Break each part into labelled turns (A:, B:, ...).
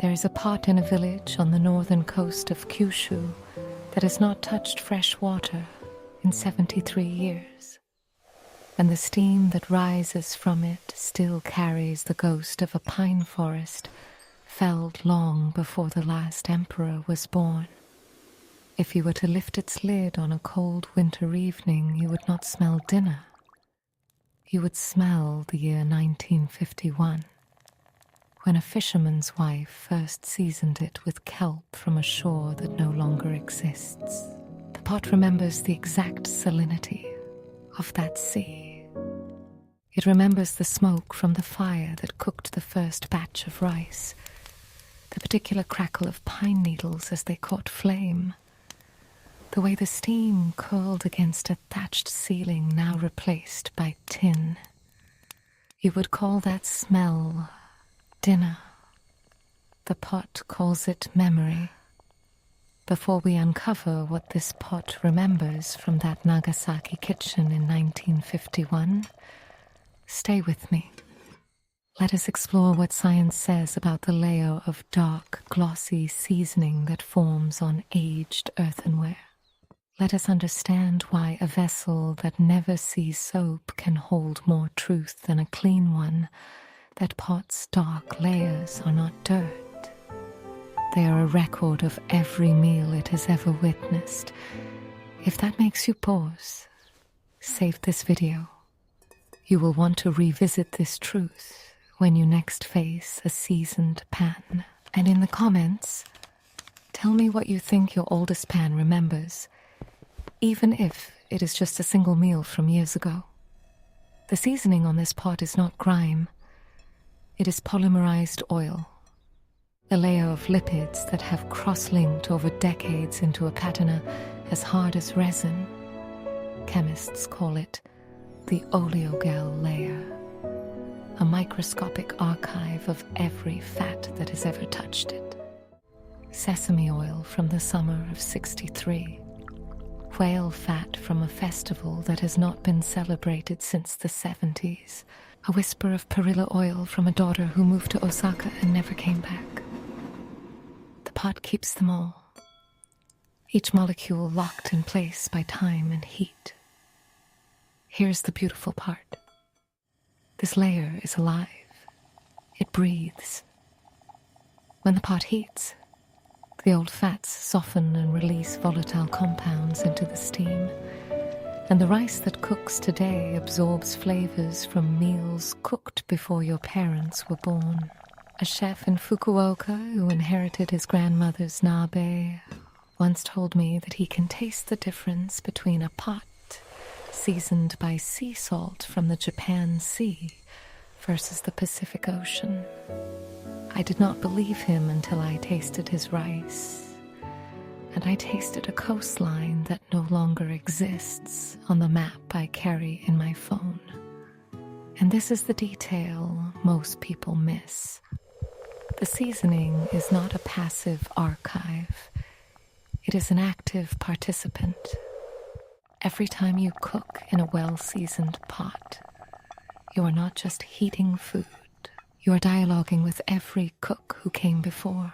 A: There is a pot in a village on the northern coast of Kyushu that has not touched fresh water in 73 years. And the steam that rises from it still carries the ghost of a pine forest felled long before the last emperor was born. If you were to lift its lid on a cold winter evening, you would not smell dinner. You would smell the year 1951, when a fisherman's wife first seasoned it with kelp from a shore that no longer exists. The pot remembers the exact salinity of that sea. It remembers the smoke from the fire that cooked the first batch of rice, the particular crackle of pine needles as they caught flame, the way the steam curled against a thatched ceiling now replaced by tin. You would call that smell dinner. The pot calls it memory. Before we uncover what this pot remembers from that Nagasaki kitchen in 1951, stay with me. Let us explore what science says about the layer of dark, glossy seasoning that forms on aged earthenware. Let us understand why a vessel that never sees soap can hold more truth than a clean one, that pot's dark layers are not dirt. They are a record of every meal it has ever witnessed. If that makes you pause, save this video. You will want to revisit this truth when you next face a seasoned pan. And in the comments, tell me what you think your oldest pan remembers, even if it is just a single meal from years ago. The seasoning on this pot is not grime. It is polymerized oil, a layer of lipids that have cross-linked over decades into a patina as hard as resin. Chemists call it the oleogel layer, a microscopic archive of every fat that has ever touched it. Sesame oil from the summer of '63. Whale fat from a festival that has not been celebrated since the '70s. A whisper of perilla oil from a daughter who moved to Osaka and never came back. The pot keeps them all, each molecule locked in place by time and heat. Here's the beautiful part. This layer is alive. It breathes. When the pot heats, the old fats soften and release volatile compounds into the steam, and the rice that cooks today absorbs flavors from meals cooked before your parents were born. A chef in Fukuoka who inherited his grandmother's nabe once told me that he can taste the difference between a pot seasoned by sea salt from the Japan Sea versus the Pacific Ocean. I did not believe him until I tasted his rice. And I tasted a coastline that no longer exists on the map I carry in my phone. And this is the detail most people miss. The seasoning is not a passive archive. It is an active participant. Every time you cook in a well-seasoned pot, you are not just heating food. You are dialoguing with every cook who came before.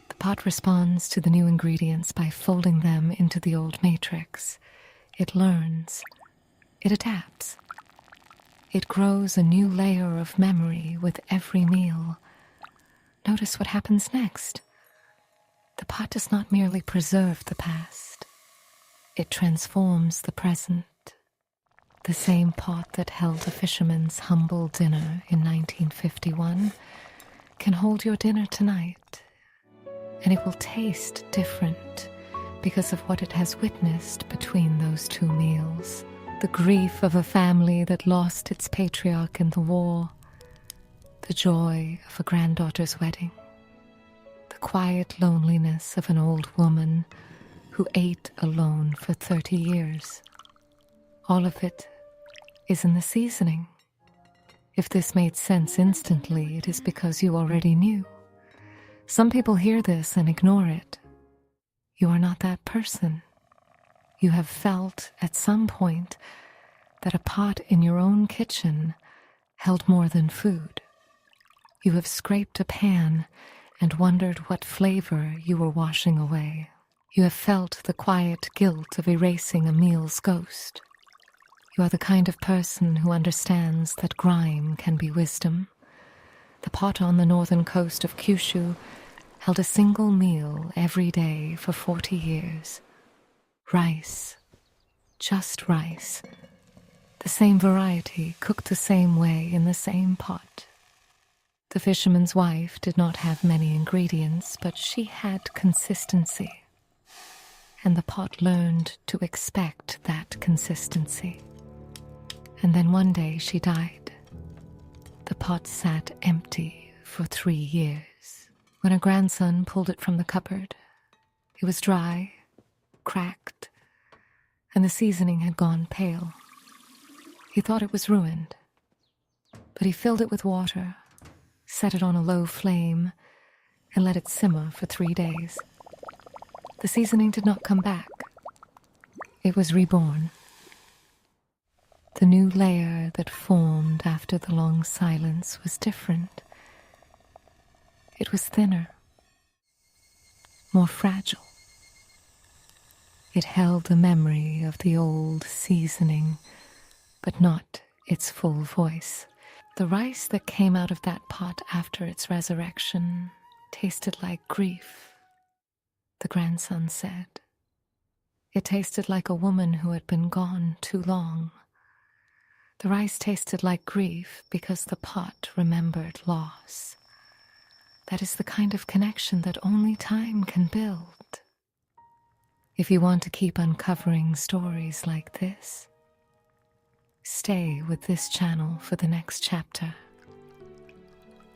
A: The pot responds to the new ingredients by folding them into the old matrix. It learns. It adapts. It grows a new layer of memory with every meal. Notice what happens next. The pot does not merely preserve the past. It transforms the present. The same pot that held a fisherman's humble dinner in 1951 can hold your dinner tonight. And it will taste different because of what it has witnessed between those two meals. The grief of a family that lost its patriarch in the war, the joy of a granddaughter's wedding, the quiet loneliness of an old woman who ate alone for 30 years. All of it is in the seasoning. If this made sense instantly, it is because you already knew. Some people hear this and ignore it. You are not that person. You have felt at some point that a pot in your own kitchen held more than food. You have scraped a pan and wondered what flavor you were washing away. You have felt the quiet guilt of erasing a meal's ghost. You are the kind of person who understands that grime can be wisdom. The pot on the northern coast of Kyushu held a single meal every day for 40 years. Rice. Just rice. The same variety, cooked the same way in the same pot. The fisherman's wife did not have many ingredients, but she had consistency. And the pot learned to expect that consistency. And then one day she died. The pot sat empty for 3 years. When her grandson pulled it from the cupboard, it was dry, cracked, and the seasoning had gone pale. He thought it was ruined, but he filled it with water, set it on a low flame, and let it simmer for 3 days. The seasoning did not come back. It was reborn. The new layer that formed after the long silence was different. It was thinner, more fragile. It held the memory of the old seasoning, but not its full voice. The rice that came out of that pot after its resurrection tasted like grief, the grandson said. It tasted like a woman who had been gone too long. The rice tasted like grief because the pot remembered loss. That is the kind of connection that only time can build. If you want to keep uncovering stories like this, stay with this channel for the next chapter.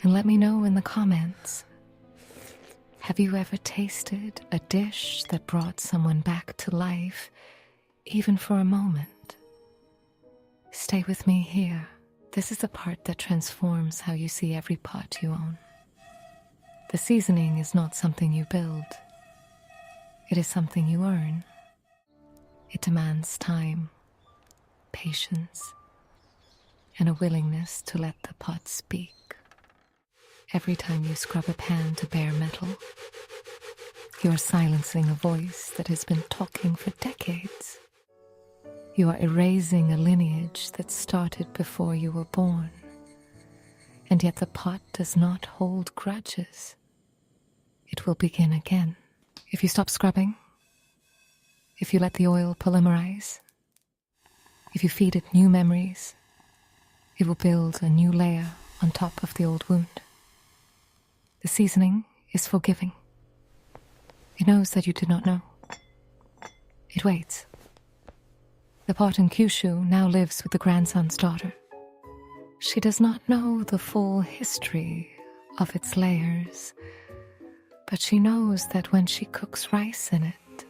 A: And let me know in the comments, have you ever tasted a dish that brought someone back to life, even for a moment? Stay with me here. This is the part that transforms how you see every pot you own. The seasoning is not something you build. It is something you earn. It demands time, patience, and a willingness to let the pot speak. Every time you scrub a pan to bare metal, you are silencing a voice that has been talking for decades. You are erasing a lineage that started before you were born, and yet the pot does not hold grudges. It will begin again. If you stop scrubbing, if you let the oil polymerize, if you feed it new memories, it will build a new layer on top of the old wound. The seasoning is forgiving. It knows that you did not know. It waits. The pot in Kyushu now lives with the grandson's daughter. She does not know the full history of its layers, but she knows that when she cooks rice in it,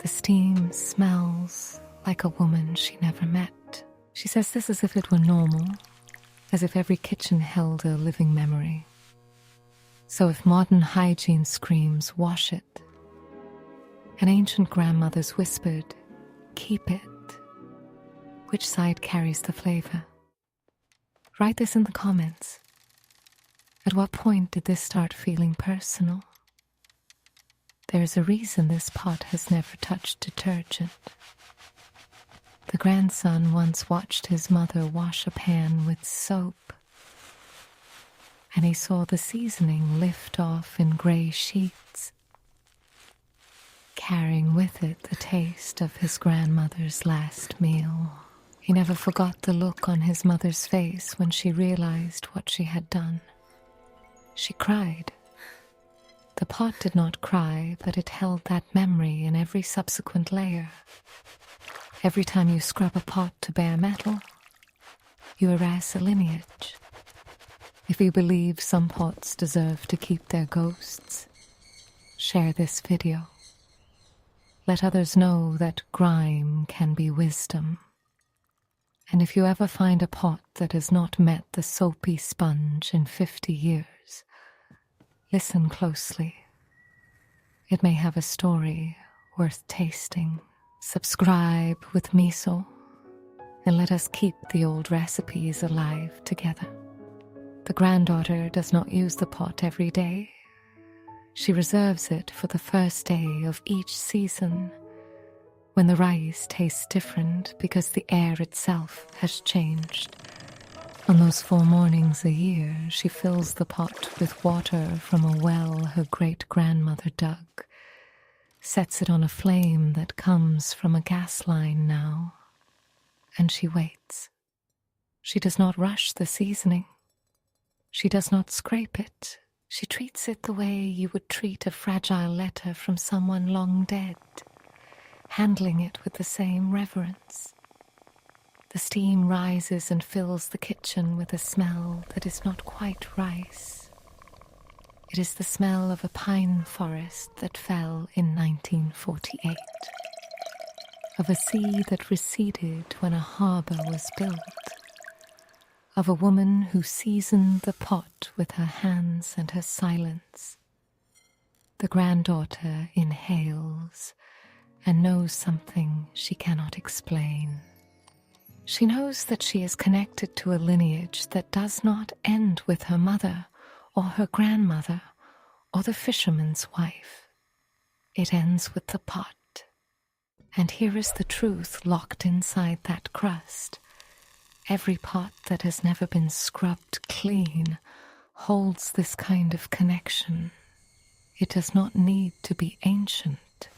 A: the steam smells like a woman she never met. She says this as if it were normal, as if every kitchen held a living memory. So if modern hygiene screams, wash it, and ancient grandmothers whispered, keep it, which side carries the flavor? Write this in the comments. At what point did this start feeling personal? There is a reason this pot has never touched detergent. The grandson once watched his mother wash a pan with soap, and he saw the seasoning lift off in gray sheets, carrying with it the taste of his grandmother's last meal. He never forgot the look on his mother's face when she realized what she had done. She cried. The pot did not cry, but it held that memory in every subsequent layer. Every time you scrub a pot to bare metal, you erase a lineage. If you believe some pots deserve to keep their ghosts, share this video. Let others know that grime can be wisdom. And if you ever find a pot that has not met the soapy sponge in 50 years, listen closely. It may have a story worth tasting. Subscribe with Miso, and let us keep the old recipes alive together. The granddaughter does not use the pot every day, She reserves it for the first day of each season, when the rice tastes different because the air itself has changed. On those 4 mornings a year, she fills the pot with water from a well her great-grandmother dug, sets it on a flame that comes from a gas line now, and she waits. She does not rush the seasoning. She does not scrape it. She treats it the way you would treat a fragile letter from someone long dead, handling it with the same reverence. The steam rises and fills the kitchen with a smell that is not quite rice. It is the smell of a pine forest that fell in 1948, of a sea that receded when a harbor was built, of a woman who seasoned the pot with her hands and her silence. The granddaughter inhales and knows something she cannot explain. She knows that she is connected to a lineage that does not end with her mother or her grandmother or the fisherman's wife. It ends with the pot. And here is the truth locked inside that crust. Every pot that has never been scrubbed clean holds this kind of connection. It does not need to be ancient.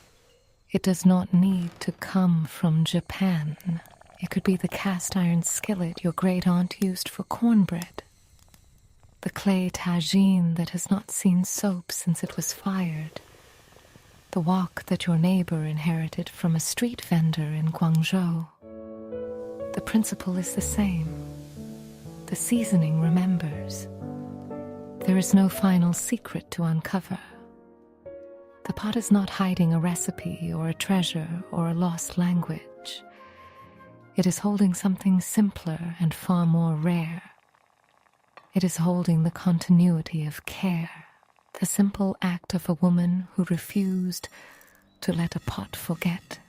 A: It does not need to come from Japan. It could be the cast iron skillet your great-aunt used for cornbread, the clay tagine that has not seen soap since it was fired, the wok that your neighbor inherited from a street vendor in Guangzhou. The principle is the same. The seasoning remembers. There is no final secret to uncover. The pot is not hiding a recipe or a treasure or a lost language. It is holding something simpler and far more rare. It is holding the continuity of care, the simple act of a woman who refused to let a pot forget.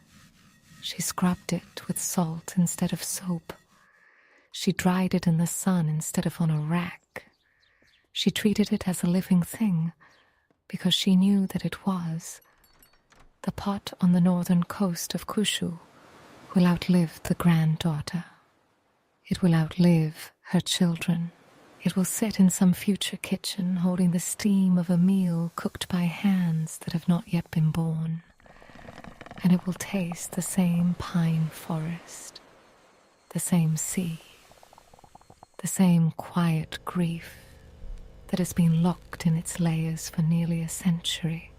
A: She scrubbed it with salt instead of soap. She dried it in the sun instead of on a rack. She treated it as a living thing because she knew that it was. The pot on the northern coast of Kyushu will outlive the granddaughter. It will outlive her children. It will sit in some future kitchen holding the steam of a meal cooked by hands that have not yet been born. And it will taste the same pine forest, the same sea, the same quiet grief that has been locked in its layers for nearly a century.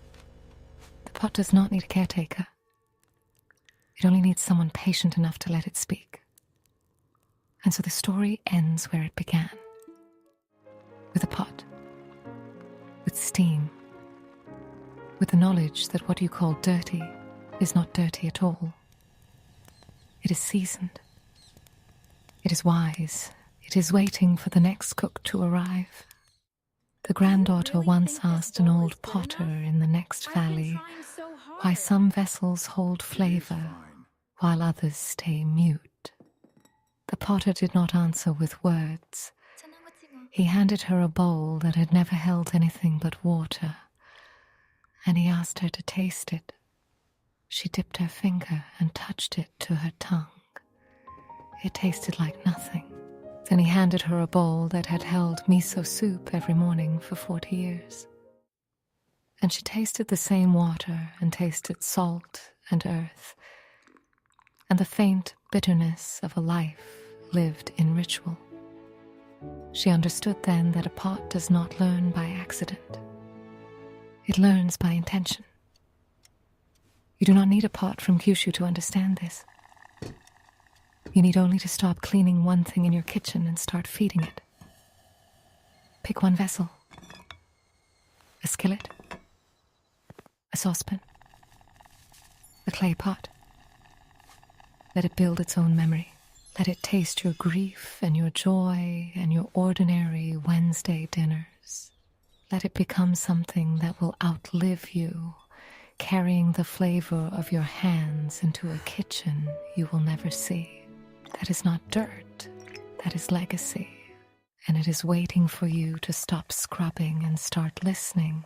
A: The pot does not need a caretaker. It only needs someone patient enough to let it speak. And so the story ends where it began, with a pot, with steam, with the knowledge that what you call dirty is not dirty at all. It is seasoned. It is wise. It is waiting for the next cook to arrive. The granddaughter once asked an old potter in the next valley why some vessels hold flavor while others stay mute. The potter did not answer with words. He handed her a bowl that had never held anything but water, and he asked her to taste it. She dipped her finger and touched it to her tongue. It tasted like nothing. Then he handed her a bowl that had held miso soup every morning for 40 years. And she tasted the same water and tasted salt and earth, and the faint bitterness of a life lived in ritual. She understood then that a pot does not learn by accident. It learns by intention. You do not need a pot from Kyushu to understand this. You need only to stop cleaning one thing in your kitchen and start feeding it. Pick one vessel. A skillet. A saucepan. A clay pot. Let it build its own memory. Let it taste your grief and your joy and your ordinary Wednesday dinners. Let it become something that will outlive you, carrying the flavor of your hands into a kitchen you will never see. That is not dirt, that is legacy, and it is waiting for you to stop scrubbing and start listening